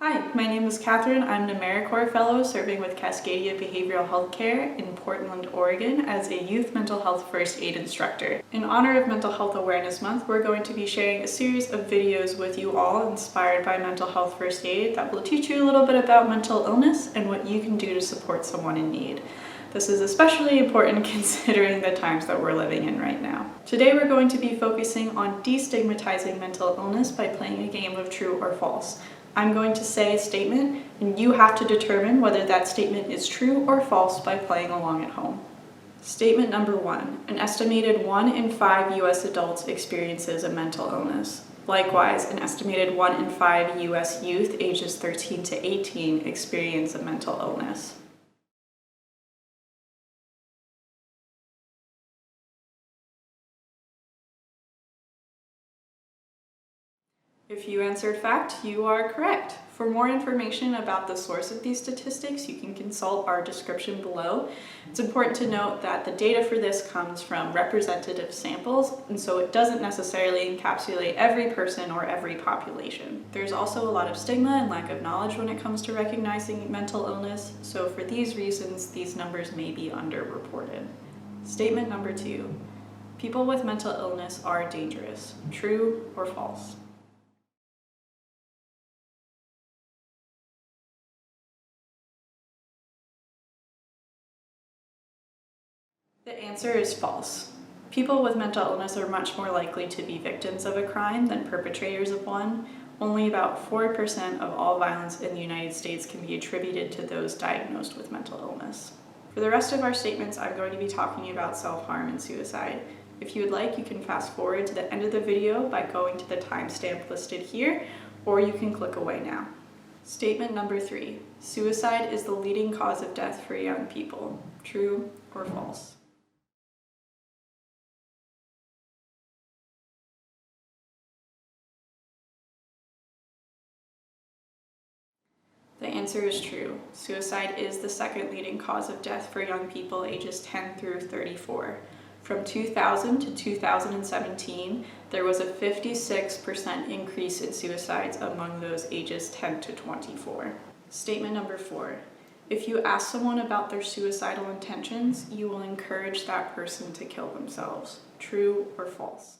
Hi, my name is Catherine. I'm an AmeriCorps Fellow serving with Cascadia Behavioral Healthcare in Portland, Oregon as a youth mental health first aid instructor. In honor of Mental Health Awareness Month, we're going to be sharing a series of videos with you all inspired by mental health first aid that will teach you a little bit about mental illness and what you can do to support someone in need. This is especially important considering the times that we're living in right now. Today we're going to be focusing on destigmatizing mental illness by playing a game of true or false. I'm going to say a statement, and you have to determine whether that statement is true or false by playing along at home. Statement number 1. An estimated 1 in 5 U.S. adults experiences a mental illness. Likewise, an estimated 1 in 5 U.S. youth ages 13 to 18 experience a mental illness. If you answered fact, you are correct. For more information about the source of these statistics, you can consult our description below. It's important to note that the data for this comes from representative samples, and so it doesn't necessarily encapsulate every person or every population. There's also a lot of stigma and lack of knowledge when it comes to recognizing mental illness, so for these reasons, these numbers may be underreported. Statement number 2. People with mental illness are dangerous. True or false? The answer is false. People with mental illness are much more likely to be victims of a crime than perpetrators of one. Only about 4% of all violence in the United States can be attributed to those diagnosed with mental illness. For the rest of our statements, I'm going to be talking about self-harm and suicide. If you would like, you can fast forward to the end of the video by going to the timestamp listed here, or you can click away now. Statement number 3. Suicide is the leading cause of death for young people. True or false? The answer is true. Suicide is the second leading cause of death for young people ages 10 through 34. From 2000 to 2017, there was a 56% increase in suicides among those ages 10 to 24. Statement number 4. If you ask someone about their suicidal intentions, you will encourage that person to kill themselves. True or false?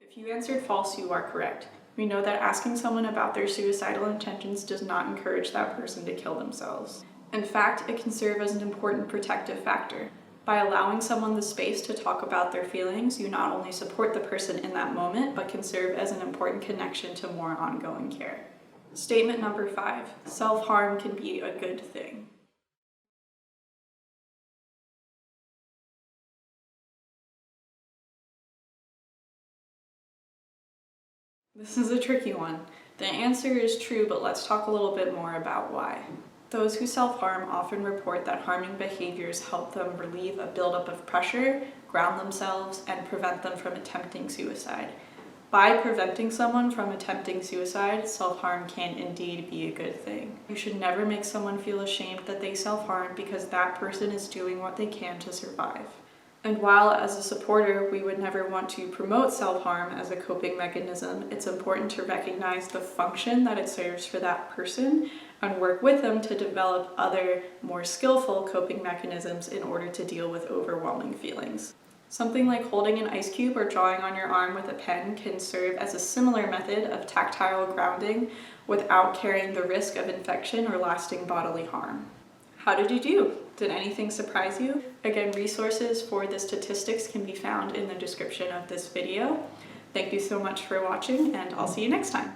If you answered false, you are correct. We know that asking someone about their suicidal intentions does not encourage that person to kill themselves. In fact, it can serve as an important protective factor. By allowing someone the space to talk about their feelings, you not only support the person in that moment, but can serve as an important connection to more ongoing care. Statement number 5. Self-harm can be a good thing. This is a tricky one. The answer is true, but let's talk a little bit more about why. Those who self-harm often report that harming behaviors help them relieve a buildup of pressure, ground themselves, and prevent them from attempting suicide. By preventing someone from attempting suicide, self-harm can indeed be a good thing. You should never make someone feel ashamed that they self-harm because that person is doing what they can to survive. And while as a supporter we would never want to promote self-harm as a coping mechanism, it's important to recognize the function that it serves for that person and work with them to develop other, more skillful coping mechanisms in order to deal with overwhelming feelings. Something like holding an ice cube or drawing on your arm with a pen can serve as a similar method of tactile grounding without carrying the risk of infection or lasting bodily harm. How did you do? Did anything surprise you? Again, resources for the statistics can be found in the description of this video. Thank you so much for watching, and I'll see you next time.